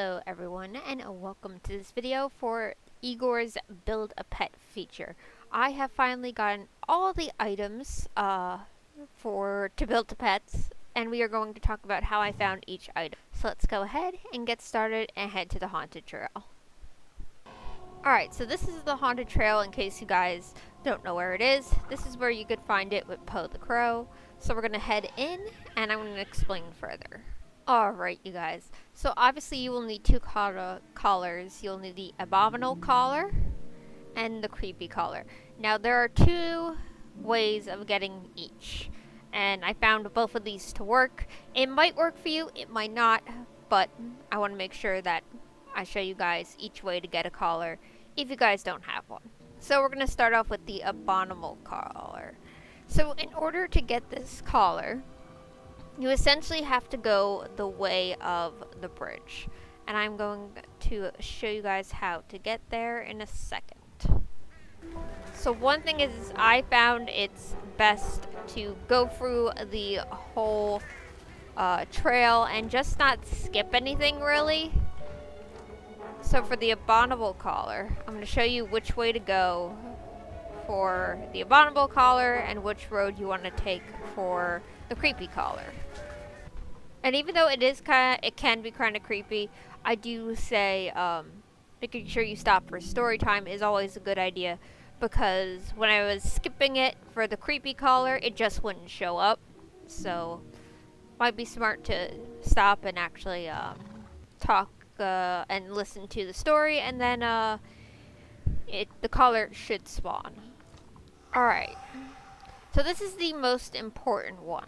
Hello everyone, and welcome to this video for Igor's Build a Pet feature. I have finally gotten all the items to build the pets, and we are going to talk about how I found each item. So let's go ahead and get started and head to the haunted trail. Alright, so this is the haunted trail in case you guys don't know where it is. This is where you could find it with Poe the Crow. So we're going to head in, and I'm going to explain further. Alright, you guys. So obviously you will need two collars. You'll need the abominable collar and the creepy collar. Now there are two ways of getting each, and I found both of these to work. It might work for you, it might not, but I want to make sure that I show you guys each way to get a collar if you guys don't have one. So we're going to start off with the abominable collar. So in order to get this collar, you essentially have to go the way of the bridge, and I'm going to show you guys how to get there in a second. So one thing is, I found it's best to go through the whole trail and just not skip anything really. So for the abominable collar, I'm going to show you which way to go for the abominable collar and which road you want to take for the creepy collar. And even though it can be kind of creepy, I do say making sure you stop for story time is always a good idea, because when I was skipping it for the creepy collar, it just wouldn't show up. So might be smart to stop and actually talk and listen to the story, and then the collar should spawn. Alright, so this is the most important one.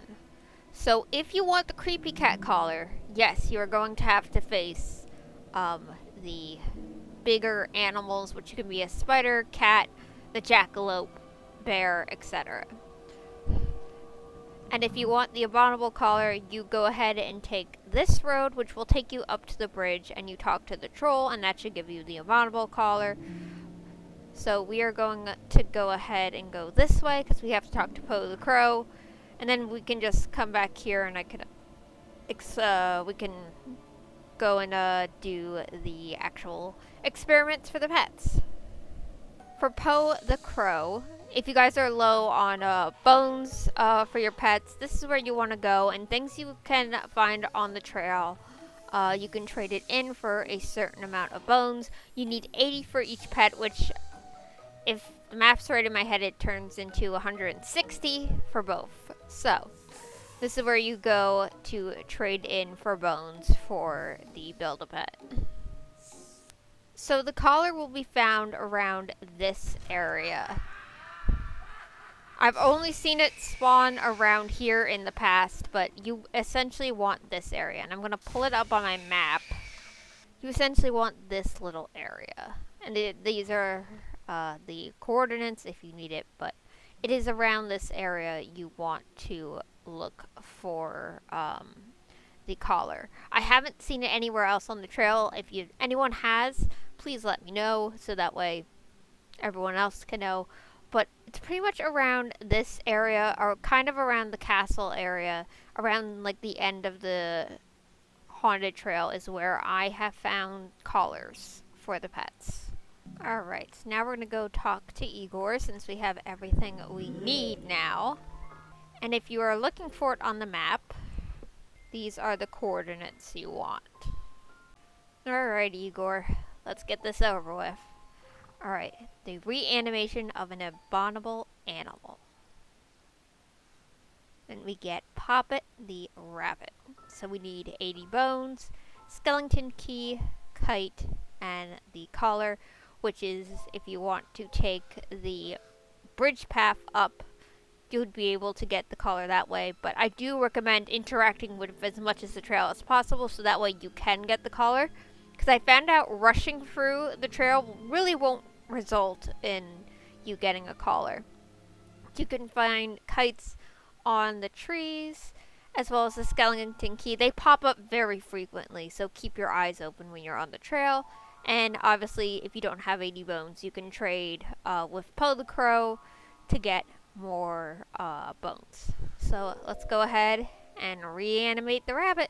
So if you want the creepy cat collar, yes, you are going to have to face the bigger animals, which can be a spider, cat, the jackalope, bear, etc. And if you want the abominable collar, you go ahead and take this road, which will take you up to the bridge, and you talk to the troll, and that should give you the abominable collar. So we are going to go ahead and go this way, because we have to talk to Poe the Crow. And then we can just come back here, and we can go and do the actual experiments for the pets. For Poe the Crow, if you guys are low on bones for your pets, this is where you want to go. And things you can find on the trail, you can trade it in for a certain amount of bones. You need 80 for each pet, which, if the map's right in my head, it turns into 160 for both. So this is where you go to trade in for bones for the Build-A-Pet. So the collar will be found around this area. I've only seen it spawn around here in the past, but you essentially want this area. And I'm going to pull it up on my map. You essentially want this little area. And these are the coordinates if you need it, but it is around this area you want to look for the collar. I haven't seen it anywhere else on the trail. If anyone has, please let me know, so that way everyone else can know. But it's pretty much around this area, or kind of around the castle area, around like the end of the haunted trail is where I have found collars for the pets. Alright, so now we're going to go talk to Igor, since we have everything we need now. And if you are looking for it on the map, these are the coordinates you want. Alright, Igor, let's get this over with. Alright, the reanimation of an abominable animal. Then we get Poppet the rabbit. So we need 80 bones, skeleton key, kite, and the collar, which is, if you want to take the bridge path up, you would be able to get the collar that way. But I do recommend interacting with as much as the trail as possible, so that way you can get the collar. Because I found out rushing through the trail really won't result in you getting a collar. You can find kites on the trees, as well as the skeleton key. They pop up very frequently, so keep your eyes open when you're on the trail. And obviously, if you don't have 80 bones, you can trade with Poe the Crow to get more bones. So let's go ahead and reanimate the rabbit.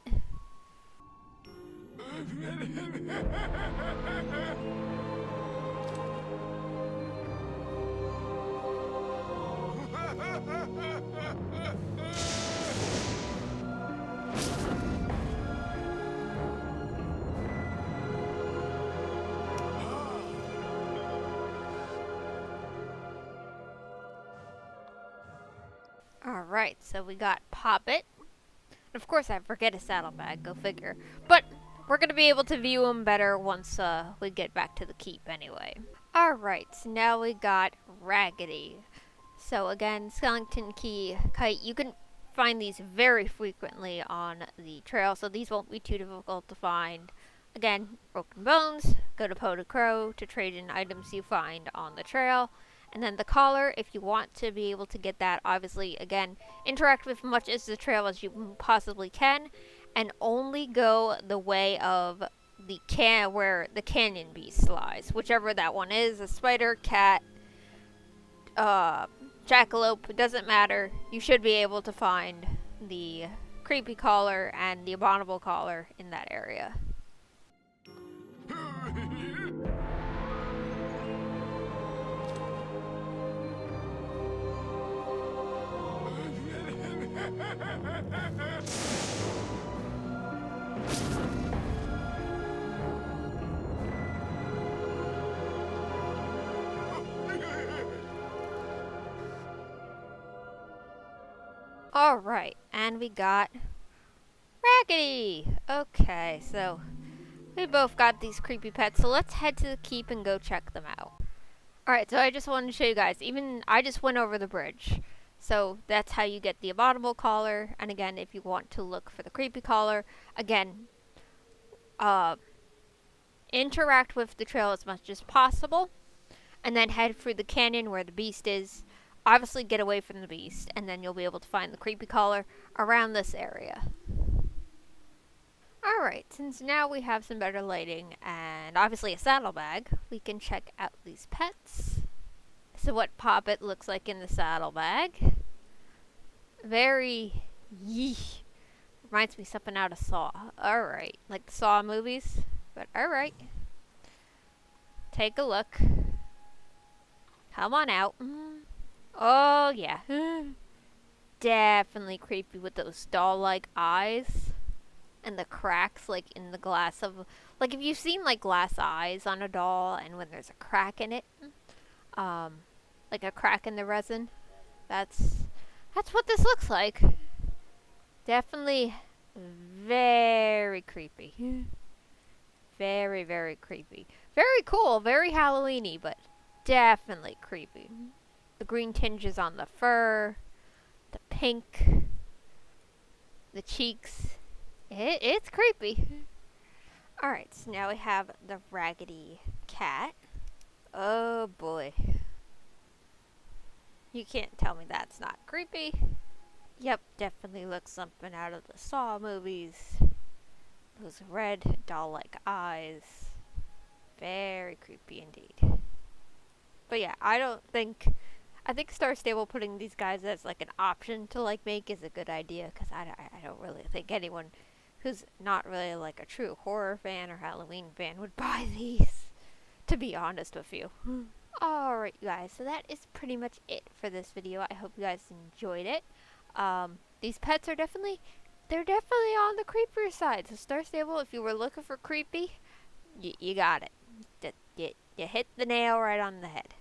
Alright, so we got Poppet. Of course, I forget a saddlebag, go figure. But we're going to be able to view him better once we get back to the keep anyway. Alright, so now we got Raggedy. So again, Skeleton Key Kite, you can find these very frequently on the trail, so these won't be too difficult to find. Again, Broken Bones, go to Poe to Crow to trade in items you find on the trail. And then the collar, if you want to be able to get that, obviously, again, interact with as much as the trail as you possibly can, and only go the way of the where the canyon beast lies, whichever that one is, a spider, cat, jackalope, it doesn't matter. You should be able to find the creepy collar and the abominable collar in that area. Alright, and we got Raggedy! Okay, so we both got these creepy pets, so let's head to the keep and go check them out. Alright, so I just wanted to show you guys, I just went over the bridge. So that's how you get the abominable collar, and again, if you want to look for the creepy collar, again, interact with the trail as much as possible, and then head through the canyon where the beast is. Obviously get away from the beast, and then you'll be able to find the creepy collar around this area. Alright, since now we have some better lighting and obviously a saddlebag, we can check out these pets. So what Poppet looks like in the saddlebag. Very yeesh. Reminds me something out of Saw. Alright, like the Saw movies, but alright. Take a look. Come on out. Oh, yeah. Definitely creepy with those doll-like eyes. And the cracks, like, in the glass of... Like, if you've seen, like, glass eyes on a doll, and when there's a crack in it, like a crack in the resin, that's what this looks like. Definitely very creepy. Very, very creepy. Very cool, very Halloween-y, but definitely creepy. The green tinges on the fur, the pink, the cheeks. It's creepy. Alright, so now we have the Raggedy Cat. Oh boy. You can't tell me that's not creepy. Yep, definitely looks something out of the Saw movies. Those red doll-like eyes. Very creepy indeed. But yeah, I think Star Stable putting these guys as like an option to like make is a good idea, because I don't really think anyone who's not really like a true horror fan or Halloween fan would buy these, to be honest with you. Alright you guys, so that is pretty much it for this video. I hope you guys enjoyed it. These pets are definitely on the creepier side. So Star Stable, if you were looking for creepy, you got it. You hit the nail right on the head.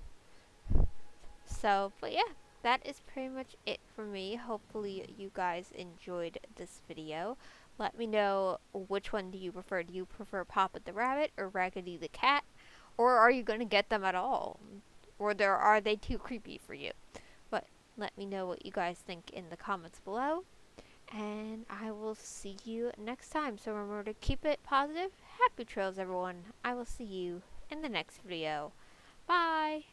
So, but yeah, that is pretty much it for me. Hopefully you guys enjoyed this video. Let me know, which one do you prefer? Do you prefer Poppet the Rabbit or Raggedy the Cat? Or are you going to get them at all? Or are they too creepy for you? But let me know what you guys think in the comments below. And I will see you next time. So remember to keep it positive. Happy trails, everyone. I will see you in the next video. Bye!